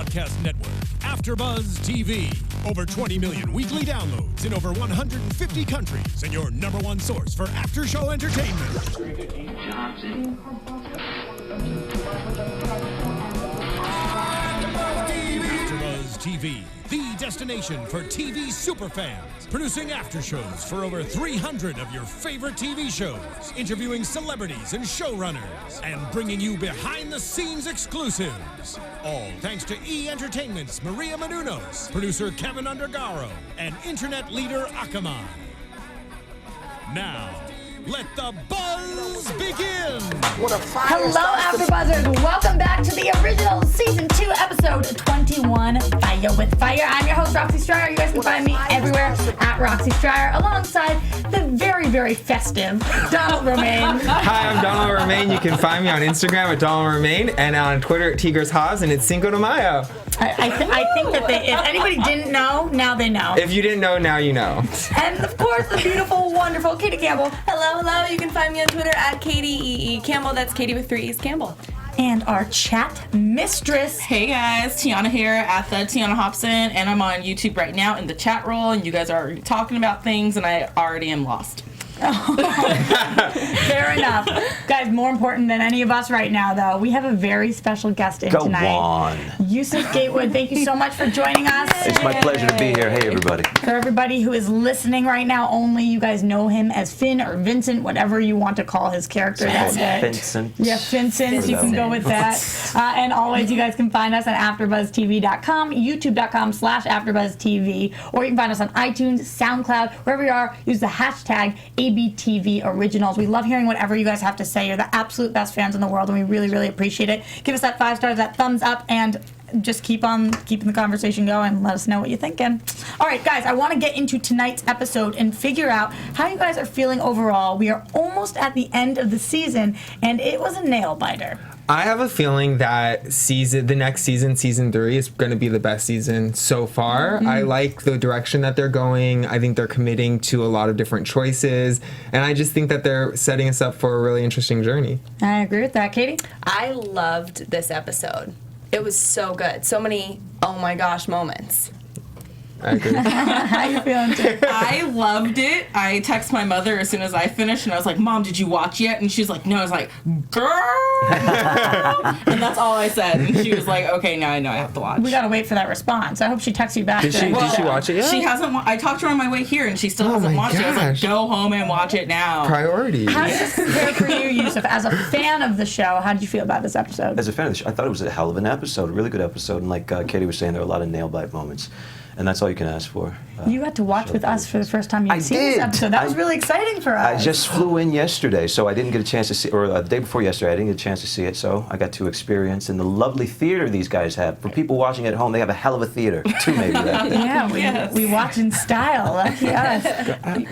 broadcast network, AFTERBUZZ TV. Over 20 million weekly downloads in over 150 countries, and your #1 source for after-show entertainment. AFTERBUZZ TV, the destination for TV superfans. Producing aftershows for over 300 of your favorite TV shows, interviewing celebrities and showrunners, and bringing you behind-the-scenes exclusives. All thanks to E! Entertainment's Maria Menounos, producer Kevin Undergaro, and internet leader Akamai. Now, let the buzz begin! Hello, AfterBuzzers! Welcome back to the original Season 2, Episode 21, Fire with Fire. I'm your host, Roxy Striar. You guys can find me everywhere at Roxy Striar, alongside the very, very festive Donald Romaine. Hi, I'm Donald Romaine. You can find me on Instagram at Donald Romaine and on Twitter at Tigers Haas, and it's Cinco de Mayo. I think that if anybody didn't know, now they know. If you didn't know, now you know. And of course, the beautiful, wonderful Katie Campbell. Hello. You can find me on Twitter at Katie Campbell. That's Katie with 3 E's Campbell. And our chat mistress. Hey guys, Tiona here at the Tiona Hobson, and I'm on YouTube right now in the chat roll, and you guys are already talking about things, and I already am lost. Fair enough. Guys, more important than any of us right now, though, we have a very special guest in tonight. Go on. Yusuf Gatewood, thank you so much for joining us. It's my pleasure to be here. Hey, everybody. For everybody who is listening right now only, you guys know him as Finn or Vincent, whatever you want to call his character. Vincent. Yeah, Vincent. You can go with that. And always, you guys can find us at AfterBuzzTV.com, YouTube.com/AfterBuzzTV, or you can find us on iTunes, SoundCloud, wherever you are. Use the hashtag ABTV Originals. We love hearing whatever you guys have to say. You're the absolute best fans in the world, and we really, really appreciate it. Give us that 5 stars, that thumbs up, and just keep on keeping the conversation going. Let us know what you're thinking. All right, guys, I want to get into tonight's episode and figure out how you guys are feeling overall. We are almost at the end of the season, and it was a nail biter. I have a feeling that the next season, Season 3, is going to be the best season so far. Mm-hmm. I like the direction that they're going. I think they're committing to a lot of different choices, and I just think that they're setting us up for a really interesting journey. I agree with that. Katie? I loved this episode. It was so good. So many oh my gosh moments. I agree. How you feeling, too? I loved it. I texted my mother as soon as I finished, and I was like, Mom, did you watch yet? And she's like, no. I was like, girl! And that's all I said. And she was like, okay, now I know I have to watch. We gotta wait for that response. I hope she texts you back. Did she watch it yet? She hasn't. I talked to her on my way here, and she still hasn't watched it. I was like, go home and watch it now. Priorities. How does this compare for you, Yusuf? As a fan of the show, how did you feel about this episode? As a fan of the show, I thought it was a hell of an episode, a really good episode, and like Katie was saying, there were a lot of nail-bite moments. And that's all you can ask for. You got to watch with us for the first time you'd seen this did. episode. That was really exciting for us. I just flew in yesterday, so I didn't get a chance to see, or the day before yesterday, I didn't get a chance to see it, so I got to experience in the lovely theater these guys have. For people watching at home, they have a hell of a theater. 2 maybe right there. Yeah, we watch in style. Lucky us.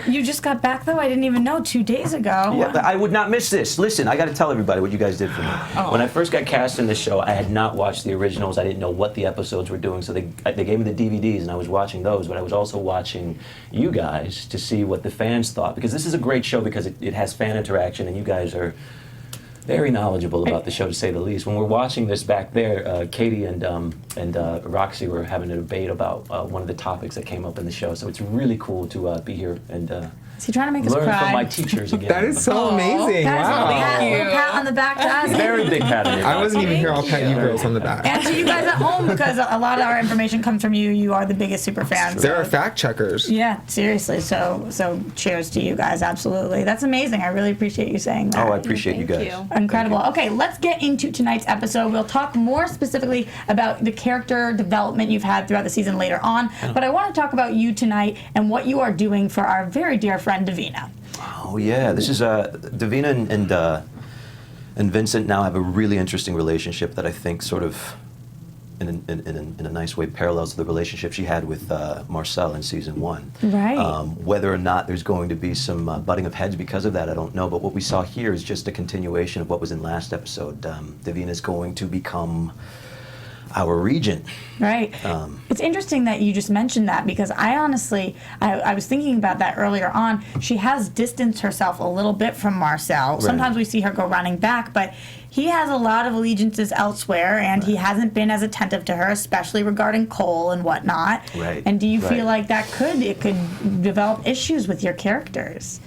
You just got back, though? I didn't even know, 2 days ago. Yeah, I would not miss this. Listen, I got to tell everybody what you guys did for me. Oh. When I first got cast in this show, I had not watched the originals. I didn't know what the episodes were doing, so they gave me the DVDs, and I was watching those, but I was also watching you guys to see what the fans thought, because this is a great show because it has fan interaction, and you guys are very knowledgeable about the show, to say the least. When we're watching this back there, Katie and Roxy were having a debate about one of the topics that came up in the show, so it's really cool to be here and Is he trying to make us learn cry? from my teachers again. That is so amazing. That is Wow. a pat on the back to us. Very big pat on your back. I wasn't even here. I'll pat you girls on the back. And to you guys at home, because a lot of our information comes from you. You are the biggest super fans. There are fact checkers. Yeah, seriously. So cheers to you guys. Absolutely. That's amazing. I really appreciate you saying that. Oh, I appreciate you guys. Incredible. Okay, let's get into tonight's episode. We'll talk more specifically about the character development you've had throughout the season later on. But I want to talk about you tonight and what you are doing for our very dear friend Davina. Oh yeah, this is Davina and Vincent now have a really interesting relationship that I think sort of, in a nice way, parallels the relationship she had with Marcel in season 1. Right. Whether or not there's going to be some butting of heads because of that, I don't know. But what we saw here is just a continuation of what was in last episode. Davina's going to become our regent. Right. It's interesting that you just mentioned that, because I honestly, I was thinking about that earlier on. She has distanced herself a little bit from Marcel. Right. Sometimes we see her go running back, but he has a lot of allegiances elsewhere, and he hasn't been as attentive to her, especially regarding Cole and whatnot. Right. And do you feel Right. like that could develop issues with your characters?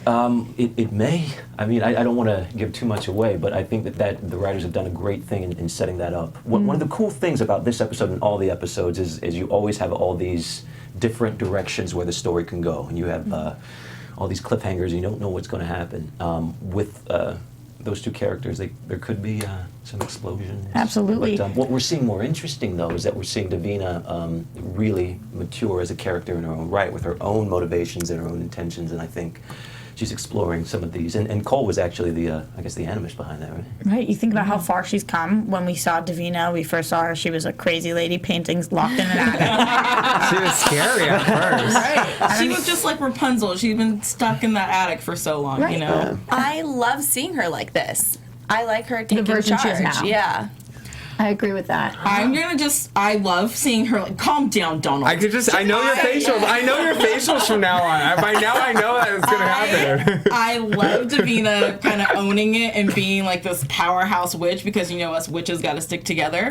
It may. I mean, I don't want to give too much away, but I think that the writers have done a great thing in setting that up. One of the cool things about this episode and all the episodes is you always have all these different directions where the story can go, and you have all these cliffhangers, and you don't know what's going to happen. With those two characters, there could be some explosions. Absolutely. But what we're seeing more interesting, though, is that we're seeing Davina really mature as a character in her own right, with her own motivations and her own intentions, and I think she's exploring some of these. And Cole was actually the animus behind that, right? Right. You think about how far she's come. When we saw Davina, we first saw her, she was a crazy lady paintings locked in an attic. She was scary at first. Right. She was just like Rapunzel. She'd been stuck in that attic for so long, Right. you know? I love seeing her like this. I like her taking version she charge. is now. Yeah. I agree with that. I love seeing her, like, calm down, Donald. I know your facials. I know your facials from now on. By now I know that it's gonna happen. I love Davina kind of owning it and being like this powerhouse witch, because you know us witches got to stick together.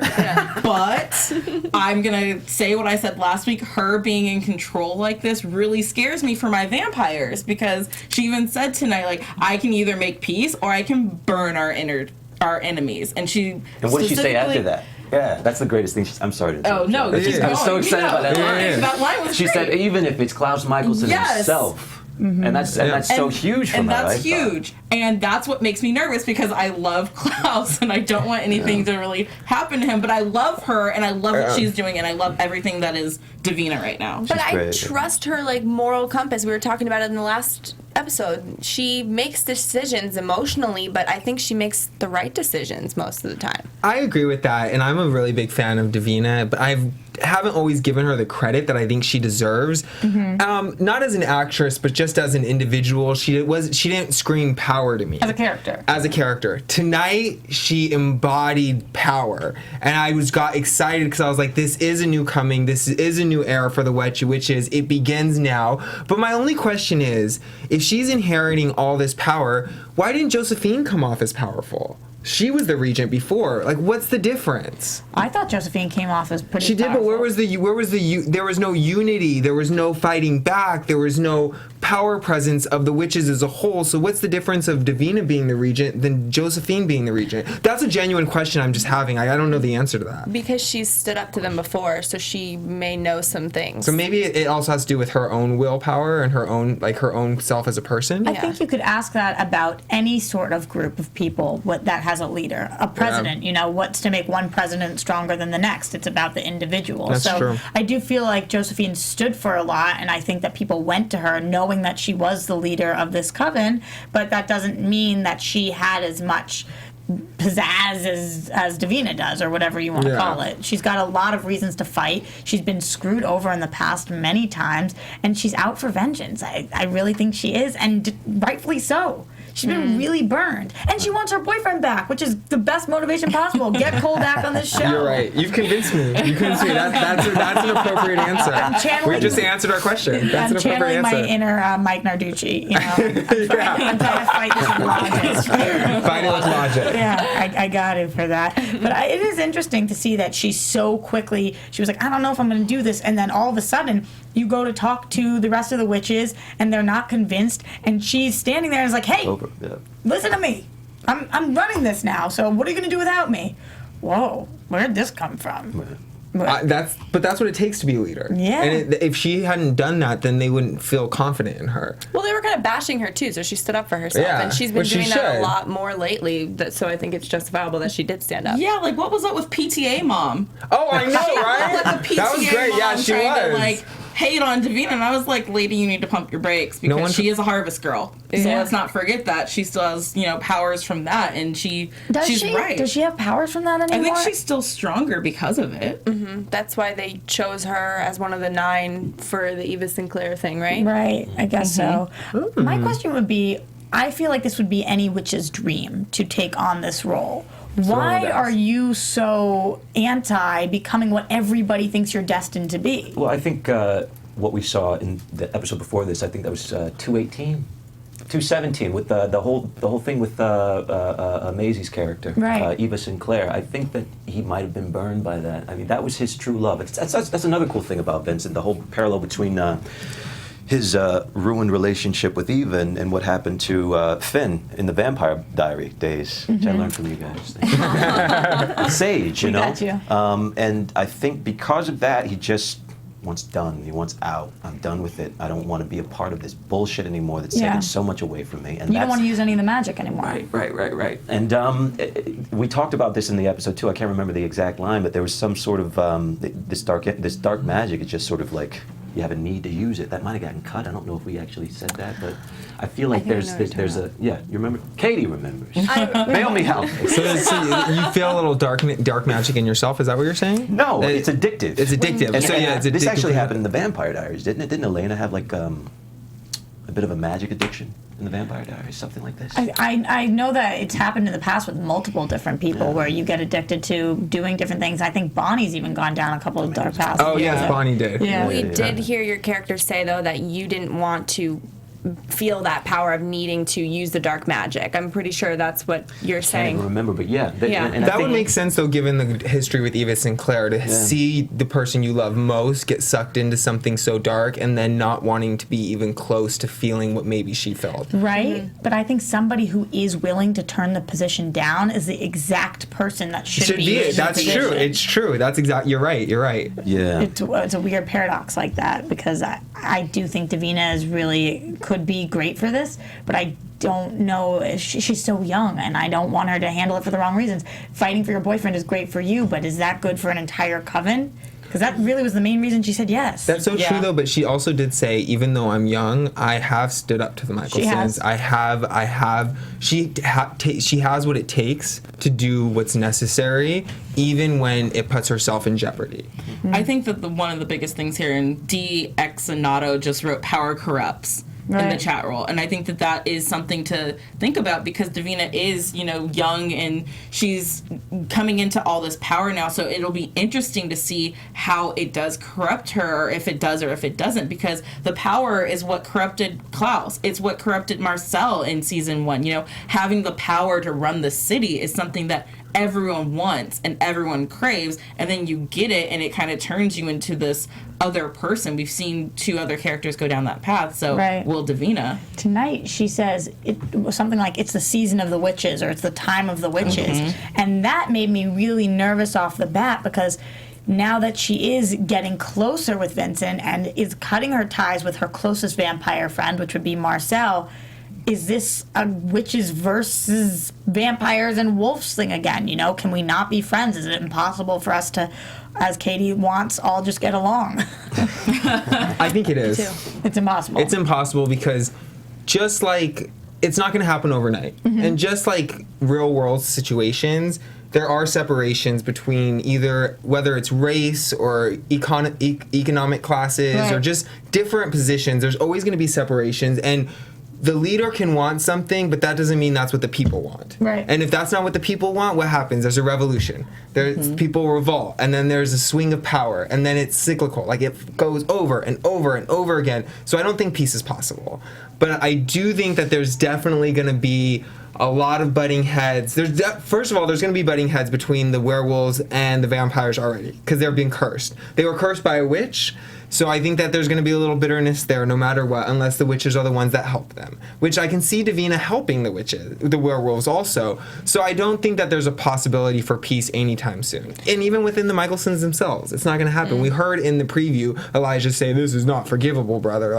But I'm gonna say what I said last week. Her being in control like this really scares me for my vampires, because she even said tonight, like, I can either make peace or I can burn our enemies. And what did she say after that? Yeah, that's the greatest thing. I'm sorry to interrupt. Oh no! you. I was so excited about that line. Yeah. That line was She great. said, even if it's Klaus Michelson himself. And that's so huge for and her. that's huge, and that's what makes me nervous, because I love Klaus and I don't want anything to really happen to him, but I love her and I love what she's doing, and I love everything that is Davina right now. But I great. trust her, like, moral compass. We were talking about it in the last episode. She makes decisions emotionally, but I think she makes the right decisions most of the time. I agree with that, and I'm a really big fan of Davina, but I haven't always given her the credit that I think she deserves. Not as an actress, but just as an individual. She didn't scream power to me. As a character. As a character. Tonight, she embodied power, and I got excited because I was like, this is a new coming. This is a new era for the witches. It begins now. But my only question is, if she's inheriting all this power, why didn't Josephine come off as powerful? She was the regent before. Like, what's the difference? I thought Josephine came off as pretty She did, but powerful. there was no unity. There was no fighting back. There was no power presence of the witches as a whole. So what's the difference of Davina being the regent than Josephine being the regent? That's a genuine question I'm just having. I don't know the answer to that. Because she's stood up to them before, so she may know some things. So maybe it also has to do with her own willpower and her own self as a person. I think you could ask that about any sort of group of people that has a leader. A president, what's to make one president stronger than the next? It's about the individual. That's true. I do feel like Josephine stood for a lot, and I think that people went to her knowing that she was the leader of this coven, but that doesn't mean that she had as much pizzazz as Davina does, or whatever you want to call it. She's got a lot of reasons to fight. She's been screwed over in the past many times, and she's out for vengeance. I really think she is, and rightfully so. She's been really burned. And she wants her boyfriend back, which is the best motivation possible. Get Cole back on this show. You're right. You've convinced me. That's an appropriate answer. We just answered our question. That's I'm an appropriate channeling my answer. inner Mike Narducci. I'm trying to fight this with logic. Fight it with logic. Yeah, I got it for that. But it is interesting to see that she so quickly, she was like, I don't know if I'm going to do this. And then all of a sudden, you go to talk to the rest of the witches, and they're not convinced. And she's standing there and is like, hey, listen to me. I'm running this now, so what are you going to do without me? Whoa, where did this come from? That's what it takes to be a leader. Yeah. And if she hadn't done that, then they wouldn't feel confident in her. Well, they were kind of bashing her too, so she stood up for herself, Yeah, and she's been which she doing that should. a lot more lately. So I think it's justifiable that she did stand up. Yeah, like, what was up with PTA mom? Oh, I know, right? Like the PTA That was great. mom Yeah, she trying to, was. like, hate on Davina, and I was like, lady, you need to pump your brakes, because No one she is a harvest girl. So Yeah. let's not forget that. She still has, powers from that, and she's right. Does she have powers from that I anymore? think she's still stronger because of it. That's why they chose her as one of the 9 for the Eva Sinclair thing, right? Right, I guess so. My question would be, I feel like this would be any witch's dream to take on this role. Why are you so anti becoming what everybody thinks you're destined to be? Well, I think what we saw in the episode before this, I think that was 218. 217 with the whole thing with Maisie's character, Right. Eva Sinclair. I think that he might have been burned by that. I mean, that was his true love. That's another cool thing about Vincent. The whole parallel between his ruined relationship with Eva and what happened to Finn in the Vampire Diary days, which I learned from you guys. Sage, you know. got you. And I think because of that, he just wants done. He wants out. I'm done with it. I don't want to be a part of this bullshit anymore that's Yeah. taking so much away from me. And You don't want to use any of the magic anymore. Right. And we talked about this in the episode too. I can't remember the exact line, but there was some sort of this dark magic. It's just sort of like you have a need to use it. That might have gotten cut. I don't know if we actually said that, but I feel like there's a yeah. You remember? Katie remembers. Bail me out. So you feel a little dark magic in yourself? Is that what you're saying? No, it's addictive. It's addictive. And So yeah, it's addictive. this actually happened in the Vampire Diaries, didn't it? Didn't Elena have like a bit of a magic addiction in the Vampire Diaries, something like this? I know that it's happened in the past with multiple different people where you get addicted to doing different things. I think Bonnie's even gone down a couple of dark paths. Oh yes, Bonnie did. Yeah. We did hear your character say, though, that you didn't want to feel that power of needing to use the dark magic. I'm pretty sure that's what you're I saying. don't remember, but yeah. Yeah. And I That would think- make sense though, given the history with Eva Sinclair, to see the person you love most get sucked into something so dark and then not wanting to be even close to feeling what maybe she felt. Right? But I think somebody who is willing to turn the position down is the exact person that should be in the That's position. true. It's true. That's exact. You're right. Yeah. It's a weird paradox like that because I do think Davina is really could be great for this, but I don't know. She's so young, and I don't want her to handle it for the wrong reasons. Fighting for your boyfriend is great for you, but is that good for an entire coven? Because that really was the main reason she said yes. That's so true though. But she also did say, even though I'm young, I have stood up to the Michelsons. She has. She has what it takes to do what's necessary, even when it puts herself in jeopardy. I think that one of the biggest things here, and D. Exonato just wrote "Power Corrupts" in the Right. chat roll, and I think that is something to think about because Davina is, young and she's coming into all this power now. So it'll be interesting to see how it does corrupt her, or if it does or if it doesn't, because the power is what corrupted Klaus. It's what corrupted Marcel in season 1. Having the power to run the city is something that everyone wants and everyone craves, and then you get it and it kind of turns you into this other person. We've seen 2 other characters go down that path, so Right. will Davina. Tonight she says it was something like it's the season of the witches or it's the time of the witches, and that made me really nervous off the bat because now that she is getting closer with Vincent and is cutting her ties with her closest vampire friend, which would be Marcel, is this a witches versus vampires and wolves thing again? Can we not be friends? Is it impossible for us to, as Katie wants, all just get along? I think it is. It's impossible. It's impossible because just like it's not going to happen overnight. And just like real world situations, there are separations between either whether it's race or economic classes or Right. just different positions. There's always going to be separations, and the leader can want something, but that doesn't mean that's what the people want. Right. And if that's not what the people want, what happens? There's a revolution. There's people revolt, and then there's a swing of power, and then it's cyclical. Like it goes over and over and over again. So I don't think peace is possible. But I do think that there's definitely going to be a lot of butting heads. First of all, there's going to be butting heads between the werewolves and the vampires already, because they're being cursed. They were cursed by a witch. So I think that there's going to be a little bitterness there no matter what, unless the witches are the ones that help them. Which I can see Davina helping the werewolves also. So I don't think that there's a possibility for peace anytime soon. And even within the Michelsons themselves, it's not going to happen. We heard in the preview Elijah say, "This is not forgivable, brother."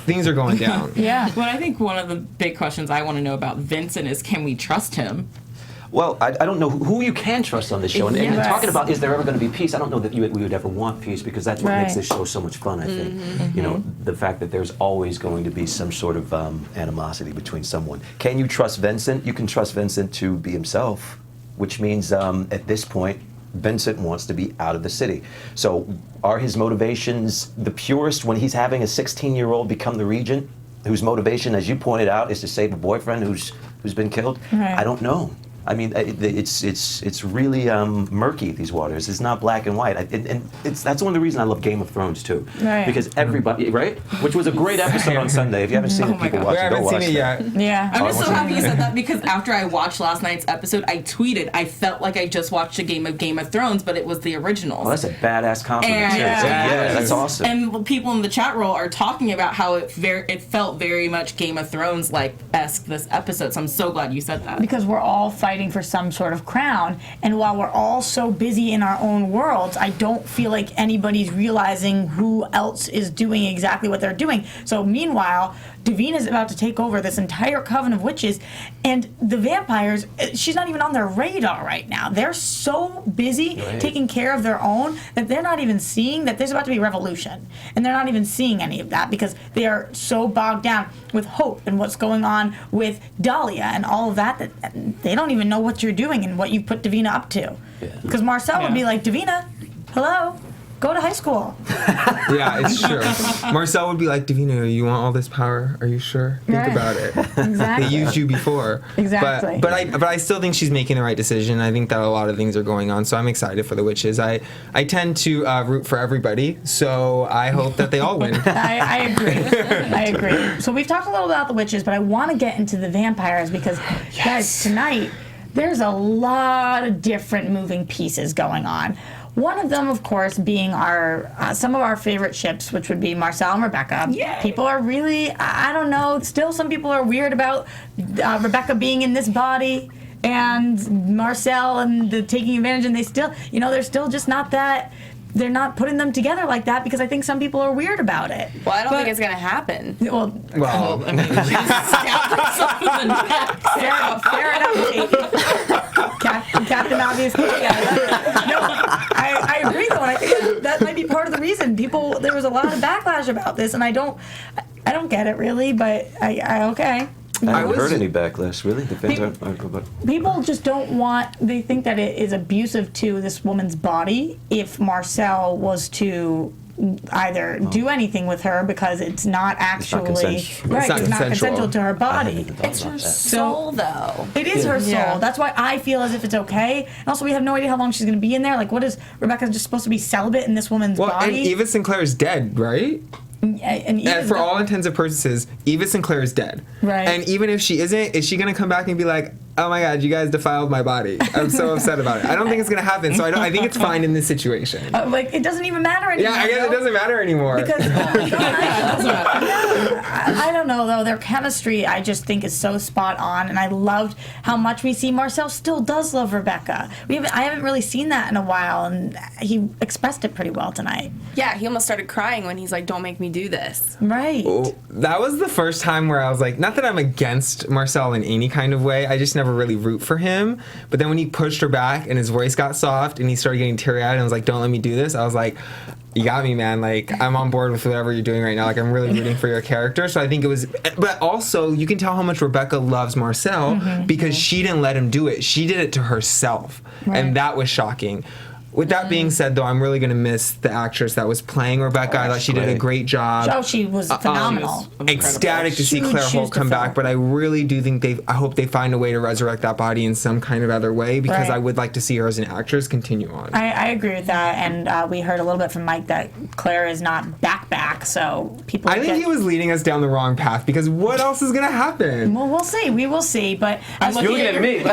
Things are going down. yeah. Well, I think one of the big questions I want to know about Vincent is, can we trust him? Well, I don't know who you can trust on this show. And Yes. talking about, is there ever going to be peace? I don't know that we would ever want peace, because that's what makes Right. this show so much fun, I think. The fact that there's always going to be some sort of animosity between someone. Can you trust Vincent? You can trust Vincent to be himself, which means at this point, Vincent wants to be out of the city. So are his motivations the purest when he's having a 16-year-old become the regent, whose motivation, as you pointed out, is to save a boyfriend who's been killed? Right. I don't know. I mean, it's really murky, these waters. It's not black and white. And that's one of the reasons I love Game of Thrones, too. Right. Because everybody, right? Which was a great episode on Sunday. If you haven't seen it, people watch it. Go watch it. Yeah. I'm just so happy you said that because after I watched last night's episode, I tweeted, I felt like I just watched a game of Thrones, but it was the originals. Well, that's a badass compliment, And- too. Yeah, that's awesome. And people in the chat roll are talking about how it felt very much Game of Thrones esque this episode. So I'm so glad you said that. Because we're all fighting for some sort of crown, and while we're all so busy in our own worlds, I don't feel like anybody's realizing who else is doing exactly what they're doing. So meanwhile, Davina's about to take over this entire coven of witches, and the vampires, she's not even on their radar right now. They're so busy taking care of their own that they're not even seeing that there's about to be revolution. And they're not even seeing any of that because they are so bogged down with Hope and what's going on with Dahlia and all of that they don't even know what you're doing and what you put Davina up to. Because Marcel would be like, Davina, hello? Go to high school. Yeah, it's true. Marcel would be like, Davina, you want all this power? Are you sure? Think about it. Exactly. They used you before. Exactly. But I still think she's making the right decision. I think that a lot of things are going on, so I'm excited for the witches. I tend to root for everybody, so I hope that they all win. I agree. I agree. So we've talked a little about the witches, but I want to get into the vampires because, guys, tonight there's a lot of different moving pieces going on. One of them, of course, being our some of our favorite ships, which would be Marcel and Rebekah. Yay. People are really, I don't know, still some people are weird about Rebekah being in this body and Marcel and the taking advantage, and they still, they're still just not that. They're not putting them together like that because I think some people are weird about it. Well, I don't think it's going to happen. Well, I mean, she stabbed herself in the neck. fair enough, Captain Obvious. No, I agree though, and I think that might be part of the reason there was a lot of backlash about this, and I don't get it really, but I okay. I haven't heard any backlash, really. The fans aren't. People just don't they think that it is abusive to this woman's body if Marcel was to either do anything with her because it's not actually It's not consensual to her body. It's her soul, though. It is her soul. Yeah. That's why I feel as if it's okay. And also, we have no idea how long she's going to be in there. Like, what is Rebekah just supposed to be celibate in this woman's Well, body? and Eva Sinclair is dead, right? And And for all intents and purposes, Eva Sinclair is dead. Right. And even if she isn't, is she going to come back and be like, oh my God, you guys defiled my body. I'm so upset about it. I don't think it's going to happen. So I think it's fine in this situation. it doesn't even matter anymore. Yeah, I guess it doesn't matter anymore. Because I don't know though. Their chemistry, I just think, is so spot on, and I loved how much we see Marcel still does love Rebekah. I haven't really seen that in a while, and he expressed it pretty well tonight. Yeah, he almost started crying when he's like, "Don't make me do this." Right. That was the first time where I was like, not that I'm against Marcel in any kind of way, I just never really root for him. But then when he pushed her back and his voice got soft and he started getting teary-eyed and was like, don't let me do this, I was like, you got me, man. Like, I'm on board with whatever you're doing right now. Like, I'm really rooting for your character. So I think it was, but also you can tell how much Rebekah loves Marcel because she didn't let him do it. She did it to herself. Right. And that was shocking. With that being said, though, I'm really going to miss the actress that was playing Rebekah. I thought she did a great job. Oh, she was phenomenal. Ecstatic to see Huge Claire shoes Holt to come fill. back, but I really do think I hope they find a way to resurrect that body in some kind of other way because Right. I would like to see her as an actress continue on. I agree with that, and we heard a little bit from Mike that Claire is not back, so people. I think he was leading us down the wrong path because what else is going to happen? Well, we'll see. We will see, but You're looking at me.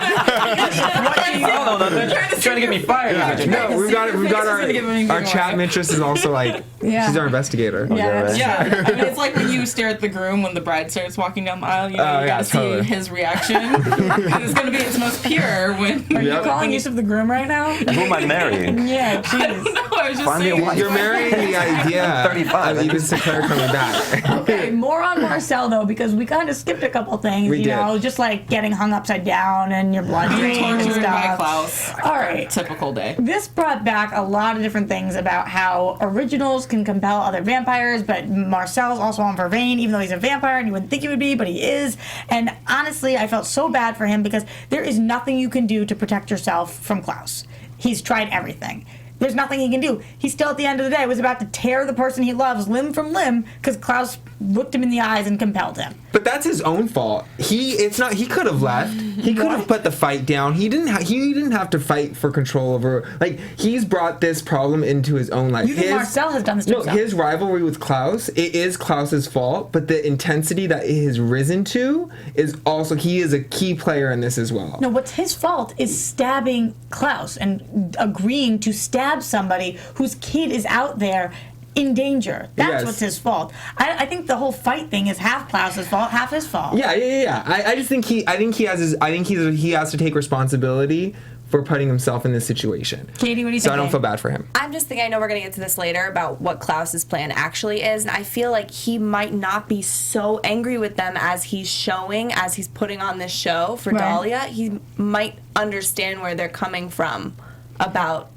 I don't know nothing. You're trying to get me fired. No, we've got our chat mistress is also like Yeah. she's our investigator. Yeah, that's Yeah, I mean, it's like when you stare at the groom when the bride starts walking down the aisle. You know, you yeah, gotta totally. see his reaction. And it's gonna be its most pure when. Are you Yep. calling Yusuf the groom right now? Who am I marrying? Yeah, I don't jeez. know. I was just Find me a saying. wife. You're marrying the idea 35. of even Sinclair coming back. Okay, more on Marcel though, because we kind of skipped a couple things. We you did. know, just like getting hung upside down and your blood drained and Tortured by stuff. Klaus. All right. Typical day. This brought back a lot of different things about how originals can compel other vampires, but Marcel's also on Vervain, even though he's a vampire and you wouldn't think he would be, but he is. And honestly, I felt so bad for him because there is nothing you can do to protect yourself from Klaus. He's tried everything. there's nothing he can do. He still, at the end of the day, was about to tear the person he loves limb from limb because Klaus looked him in the eyes and compelled him. But that's his own fault. He could have left. He could have put the fight down. He didn't have to fight for control over. Like, he's brought this problem into his own life. You think Marcel has done this to himself? His rivalry with Klaus, it is Klaus's fault, but the intensity that it has risen to is also, he is a key player in this as well. No, what's his fault is stabbing Klaus and agreeing to stab somebody whose kid is out there in danger. That's what's his fault. I think the whole fight thing is half Klaus's fault, half his fault. Yeah. I just think he has to take responsibility for putting himself in this situation. Katie, what do you think? So I don't feel bad for him. I'm just thinking, I know we're going to get to this later about what Klaus's plan actually is, and I feel like he might not be so angry with them as he's showing, as he's putting on this show for Dahlia. He might understand where they're coming from about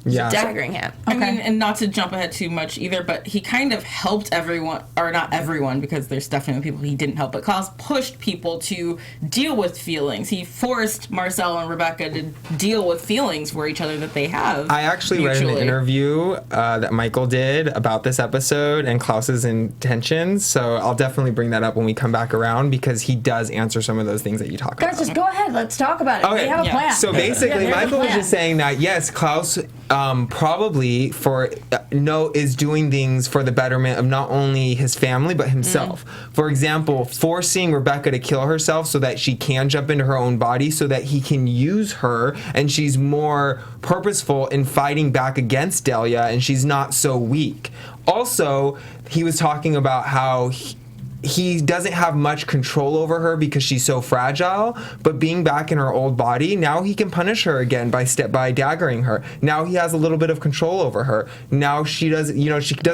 daggering him. I mean, and not to jump ahead too much either, but he kind of helped everyone, or not everyone, because there's definitely people he didn't help, but Klaus pushed people to deal with feelings. He forced Marcel and Rebekah to deal with feelings for each other that they have. I actually read an interview that Michael did about this episode and Klaus's intentions, so I'll definitely bring that up when we come back around, because he does answer some of those things that you talk about. Guys, just go ahead. Let's talk about it. Okay. We have a plan. So basically, Michael was just saying that, yes, Klaus probably is doing things for the betterment of not only his family but himself. For example, forcing Rebekah to kill herself so that she can jump into her own body, so that he can use her and she's more purposeful in fighting back against Dahlia and she's not so weak. Also, he was talking about how he doesn't have much control over her because she's so fragile, but being back in her old body, now he can punish her again by daggering her. Now he has a little bit of control over her. Now she doesn't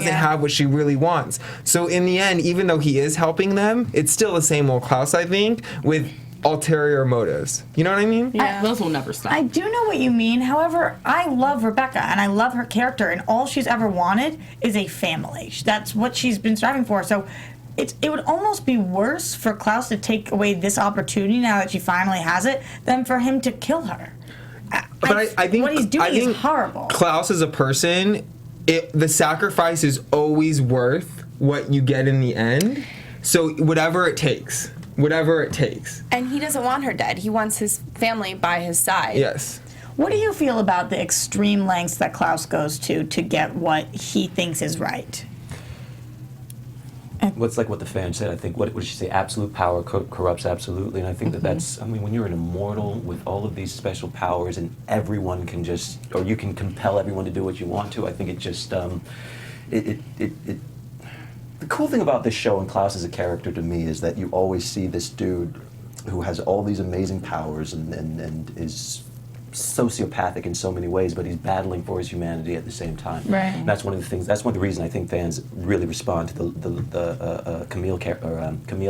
have what she really wants. So in the end, even though he is helping them, it's still the same old Klaus, I think, with ulterior motives. You know what I mean? Yeah, those will never stop. I do know what you mean. However, I love Rebekah and I love her character, and all she's ever wanted is a family. That's what she's been striving for. So it would almost be worse for Klaus to take away this opportunity now that she finally has it than for him to kill her. But I think what he's doing is horrible. Klaus as a person, the sacrifice is always worth what you get in the end. So whatever it takes. And he doesn't want her dead. He wants his family by his side. Yes. What do you feel about the extreme lengths that Klaus goes to get what he thinks is right? What's like what the fan said, I think, what did she say? Absolute power corrupts absolutely. And I think that's, I mean, when you're an immortal with all of these special powers and everyone can just, or you can compel everyone to do what you want to, I think it just, the cool thing about this show and Klaus as a character to me is that you always see this dude who has all these amazing powers and is sociopathic in so many ways, but he's battling for his humanity at the same time. Right. And that's one of the things. That's one of the reasons I think fans really respond to the Camille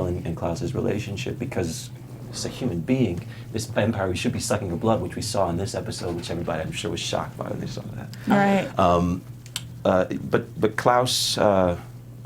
and Klaus's relationship, because it's a human being. This vampire who should be sucking her blood, which we saw in this episode, which everybody I'm sure was shocked by when they saw that. All right. But Klaus.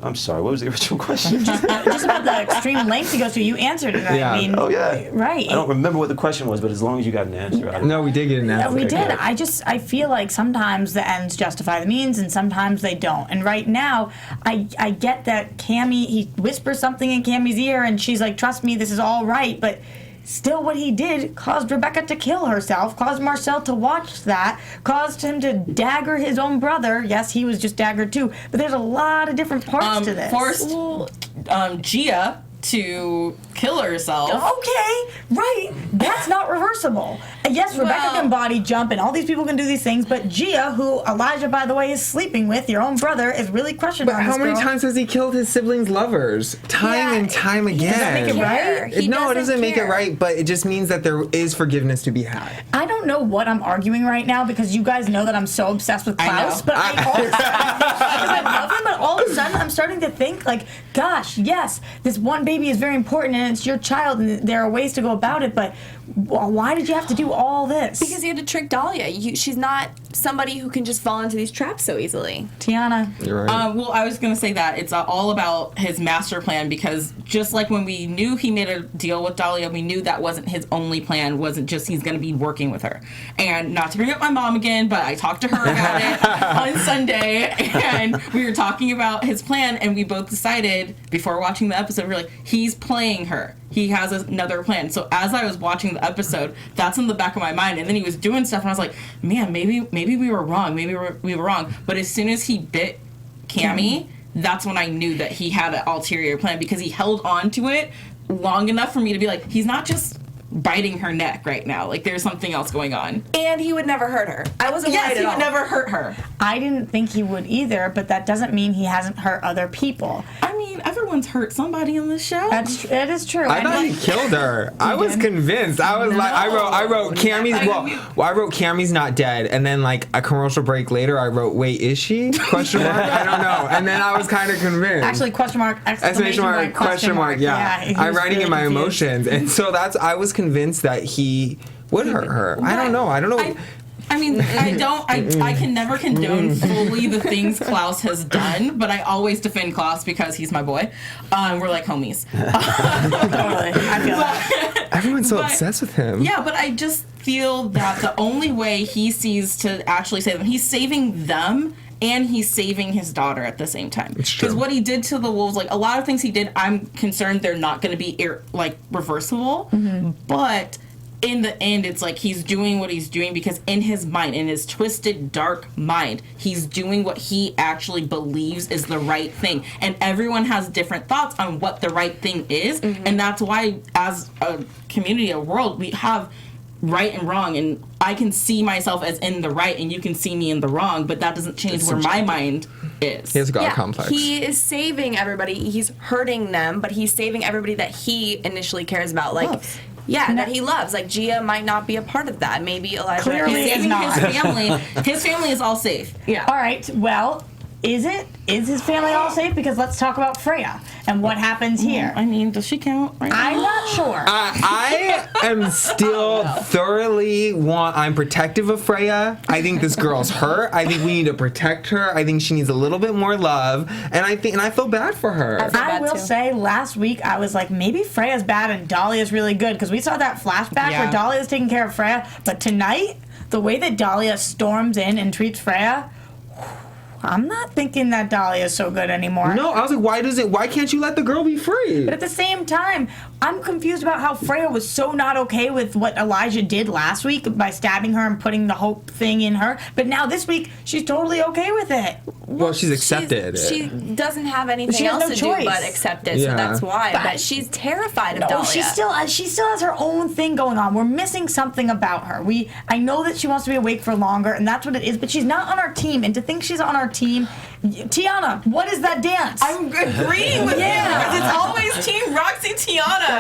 I'm sorry, what was the original question? Just about the extreme lengths he goes to. You answered it. Yeah. I mean, right. I don't remember what the question was, but as long as you got an answer. No, we did get an answer. We did. I feel like sometimes the ends justify the means and sometimes they don't. And right now, I get that he whispers something in Cammie's ear and she's like, trust me, this is all right. But still, what he did caused Rebekah to kill herself, caused Marcel to watch that, caused him to dagger his own brother. Yes, he was just daggered too, but there's a lot of different parts to this. Forced Gia to kill herself. Okay, right. That's not reversible. Yes, Rebekah can body jump and all these people can do these things, but Gia, who Elijah, by the way, is sleeping with, your own brother, is really crushing on But how this many girl. times has he killed his siblings' lovers? Time and time again. Does that make it right? No, it doesn't make it right, but it just means that there is forgiveness to be had. I don't know what I'm arguing right now because you guys know that I'm so obsessed with Klaus, but I love him, but all of a sudden I'm starting to think like, gosh, yes, this one baby is very important and it's your child and there are ways to go about it, but well, why did you have to do all this? Because he had to trick Dahlia. She's not somebody who can just fall into these traps so easily. Tiona. You're right. Well, I was going to say that it's all about his master plan, because just like when we knew he made a deal with Dahlia, we knew that wasn't his only plan, wasn't just he's going to be working with her. And not to bring up my mom again, but I talked to her about it on Sunday, and we were talking about his plan, and we both decided before watching the episode, we're like, he's playing her. He has another plan. So as I was watching the episode, that's in the back of my mind. And then he was doing stuff, and I was like, man, maybe we were wrong. Maybe we were wrong. But as soon as he bit Cammy, that's when I knew that he had an ulterior plan, because he held on to it long enough for me to be like, he's not just biting her neck right now. Like, there's something else going on. And he would never hurt her. I wasn't worried at all. He would never hurt her. I didn't think he would either, but that doesn't mean he hasn't hurt other people. I mean, everyone's hurt somebody in this show. That is true. I thought he killed her. I was convinced. I was like, I wrote Cammy's. I wrote Cammy's not dead, and then like a commercial break later, I wrote, wait, is she? Question mark. I don't know. And then I was kind of convinced. Actually, question mark, exclamation mark, question mark. Yeah, I'm writing really in my confused. emotions, and so I was convinced that he would hurt her. I don't know. I mean, I can never condone fully the things Klaus has done, but I always defend Klaus because he's my boy. We're like homies. Totally. I feel that. Everyone's so obsessed with him. Yeah, but I just feel that the only way he sees to actually save them, he's saving them, and he's saving his daughter at the same time. Because what he did to the wolves, like a lot of things he did, I'm concerned they're not going to be reversible. Mm-hmm. But in the end, it's like he's doing what he's doing because in his mind, in his twisted, dark mind, he's doing what he actually believes is the right thing. And everyone has different thoughts on what the right thing is. Mm-hmm. And that's why, as a community, a world, we have right and wrong. And I can see myself as in the right, and you can see me in the wrong, but that doesn't change where my mind is. He has a God complex. He is saving everybody. He's hurting them, but he's saving everybody that he initially cares about. Like, loves. Yeah, that he loves. Like, Gia might not be a part of that. Maybe Elijah Clearly is not. His family is all safe. Yeah. All right. Well, is it? Is his family all safe? Because let's talk about Freya and what happens here. I mean, does she count? Right I'm not sure. I am still I'm protective of Freya. I think this girl's hurt. I think we need to protect her. I think she needs a little bit more love. And I feel bad for her. I will say, last week I was like, maybe Freya's bad and Dahlia's really good, because we saw that flashback where Dahlia's taking care of Freya. But tonight, the way that Dahlia storms in and treats Freya, I'm not thinking that Dahlia is so good anymore. No, I was like, why can't you let the girl be free? But at the same time, I'm confused about how Freya was so not okay with what Elijah did last week by stabbing her and putting the hope thing in her. But now this week, she's totally okay with it. Well, she's accepted it. She doesn't have anything She has else no to choice. do but accept it, Yeah. so that's why. But- But she's terrified of Dahlia. She still has her own thing going on. We're missing something about her. I know that she wants to be awake for longer, and that's what it is. But she's not on our team. And to think she's on our team, Tiona, what is that dance? I'm agreeing with you, because it's always Team Roxy Tiona.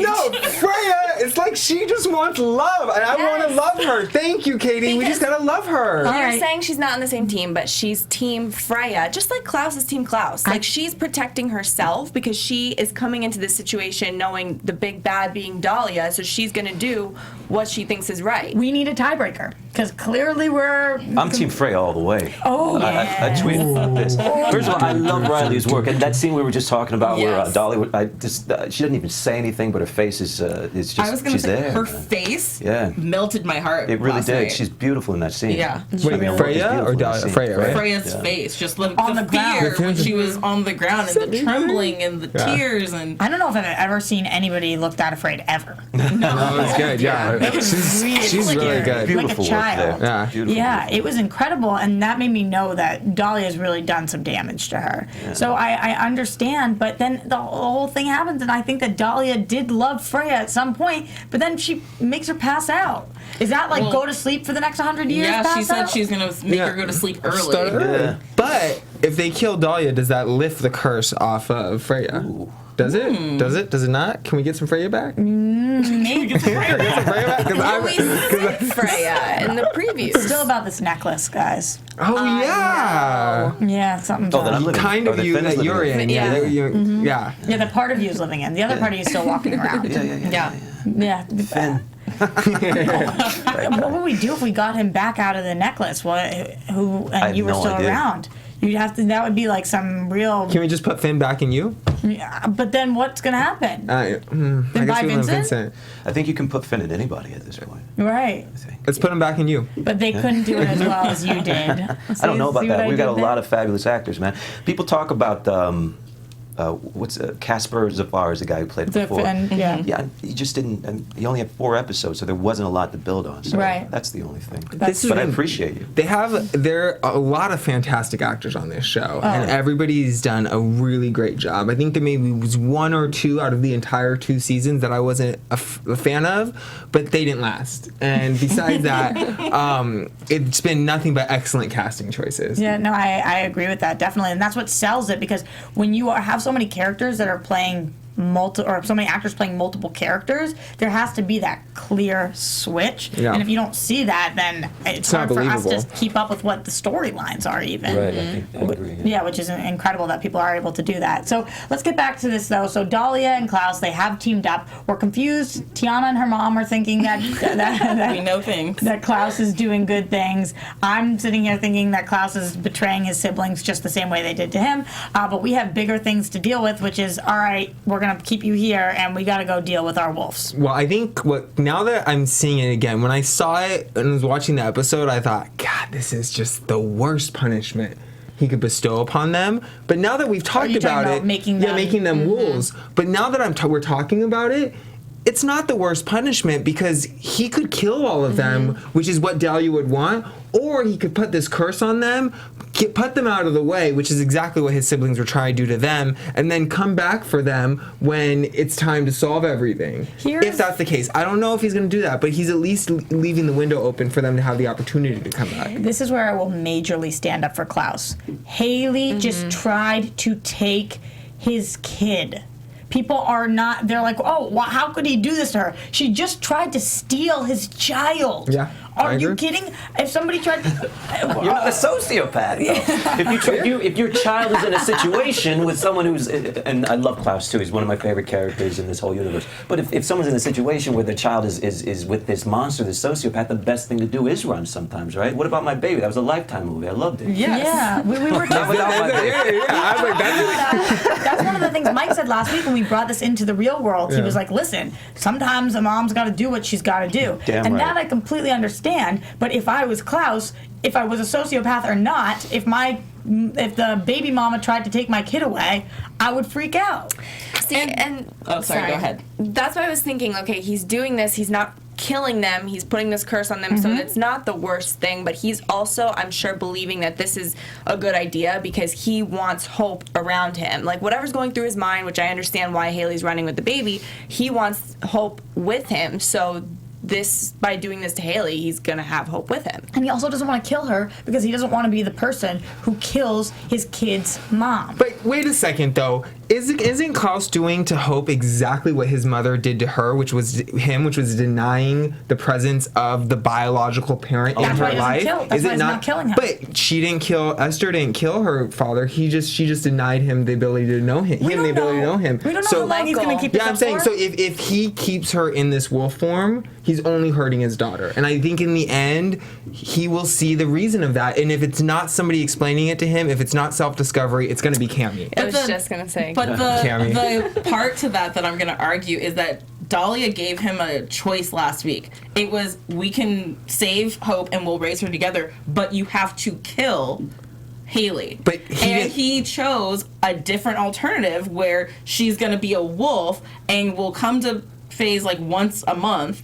No, Freya, it's like she just wants love, and I want to love her. Thank you, Katie. We just gotta love her. You're saying she's not on the same team, but she's Team Freya, just like Klaus is Team Klaus. Like, she's protecting herself because she is coming into this situation knowing the big bad being Dahlia, so she's gonna do what she thinks is right. We need a tiebreaker, because clearly I'm Team Freya all the way. Oh, I tweeted about this. First of all, I love Riley's work, and that scene we were just talking about where Dahlia, she doesn't even say anything, but her face is just, I was gonna she's say, there. her face Yeah. melted my heart. It really last did. night. She's beautiful in that scene. Yeah. Wait, her work is Freya beautiful or in that Dahlia? scene. Freya, right? Freya's face, just the the fear ground. when she was on the ground, and the trembling and the tears, and I don't know if I've ever seen anybody look that afraid ever. No, it's good. Yeah, she's really good. Beautiful like a work child. there. Yeah. Beautiful Yeah, work. it was incredible, and that made me know that Dahlia's really done some damage to her. So I understand, but then the whole thing happens, and I think that Dahlia did love Freya at some point, but then she makes her pass out. Is that like go to sleep for the next 100 years? yeah, she pass said out? she's gonna make her go to sleep early. Start early. Yeah. But if they kill Dahlia, does that lift the curse off of Freya? Does it? Does it? Does it not? Can we get some Freya back? Maybe. Freya in the preview. Still about this necklace, guys. Oh yeah. Yeah, something's Oh, then I'm wrong. living. Kind Oh, of the you Finn is that you're living. in. Yeah. Yeah. Yeah, the part of you is living in. The other part of you is still walking around. Yeah. Yeah. Finn. What would we do if we got him back out of the necklace? have You were no still idea. around? You'd have to. That would be like some real. Can we just put Finn back in you? Yeah, but then what's gonna happen? I guess buy we want Vincent? I think you can put Finn in anybody at this point. Right. I think. Let's put him back in you. But they couldn't do it as well as you did. I don't know about that. We've got a lot of fabulous actors, man. People talk about what's Casper Zafar is the guy who played it before. Yeah. Yeah, he just didn't. He only had 4 episodes, so there wasn't a lot to build on. So Right. that's the only thing. That's But I true. appreciate you. There are a lot of fantastic actors on this show, and everybody's done a really great job. I think there maybe was 1 or 2 out of the entire 2 seasons that I wasn't a fan of, but they didn't last. And besides that, it's been nothing but excellent casting choices. Yeah, no, I agree with that, definitely. And that's what sells it, because when you have so many characters that are playing or so many actors playing multiple characters, there has to be that clear switch. Yeah. And if you don't see that, then it's not hard for us believable. to keep up with what the storylines are even. Right, I agree. Yeah, which is incredible that people are able to do that. So let's get back to this, though. So Dahlia and Klaus, they have teamed up. We're confused. Tiona and her mom are thinking that We know things. that Klaus is doing good things. I'm sitting here thinking that Klaus is betraying his siblings just the same way they did to him. But we have bigger things to deal with, which is, all right, we're going to keep you here, and we got to go deal with our wolves. Well, I think now that I'm seeing it again, when I saw it and was watching the episode, I thought, God, this is just the worst punishment he could bestow upon them. But now that we've talked you talking about about it, making them- wolves. But now that we're talking about it, it's not the worst punishment, because he could kill all of them, which is what Dahlia would want, or he could put this curse on them, put them out of the way, which is exactly what his siblings were trying to do to them, and then come back for them when it's time to solve everything. If that's the case. I don't know if he's going to do that, but he's at least leaving the window open for them to have the opportunity to come back. This is where I will majorly stand up for Klaus. Haley just tried to take his kid. People are not, they're like, oh, how could he do this to her? She just tried to steal his child. Yeah, Are I you agree. kidding? If somebody tried to... You're not a sociopath, though. If your child is in a situation with someone who's, and I love Klaus too, he's one of my favorite characters in this whole universe. But if someone's in a situation where their child is with this monster, this sociopath, the best thing to do is run sometimes, right? What about My Baby? That was a Lifetime movie. I loved it. Yes. Yeah, we were Not without My Baby. I was like, That's one of the things Mike said last week when we brought this into the real world. He was like, listen, sometimes a mom's got to do what she's got to do. Damn and right. that I completely understand. But if I was Klaus, if I was a sociopath or not, if the baby mama tried to take my kid away, I would freak out. See, and Oh, sorry, go ahead. That's why I was thinking, okay, he's doing this, he's not killing them, he's putting this curse on them, so it's not the worst thing, but he's also, I'm sure, believing that this is a good idea because he wants hope around him. Like, whatever's going through his mind, which I understand why Haley's running with the baby, he wants hope with him, so by doing this to Haley, he's gonna have hope with him. And he also doesn't want to kill her because he doesn't want to be the person who kills his kid's mom. But wait a second, though. Isn't Klaus doing to Hope exactly what his mother did to her, which was denying the presence of the biological parent in That's why her he doesn't life? kill- that's Is why it he's not killing him. But Esther didn't kill her father. She just denied him the ability to know him. We don't the ability to know him. We don't know So- how long he's going to keep Yeah, this I'm up saying, for. so if he keeps her in this wolf form, he's only hurting his daughter. And I think in the end, he will see the reason of that. And if it's not somebody explaining it to him, if it's not self-discovery, it's going to be Cammy. I was just gonna say. But Cammy. the part to that I'm going to argue is that Dahlia gave him a choice last week. It was, we can save Hope and we'll raise her together, but you have to kill Haley. But he chose a different alternative where she's going to be a wolf and will come to phase like once a month,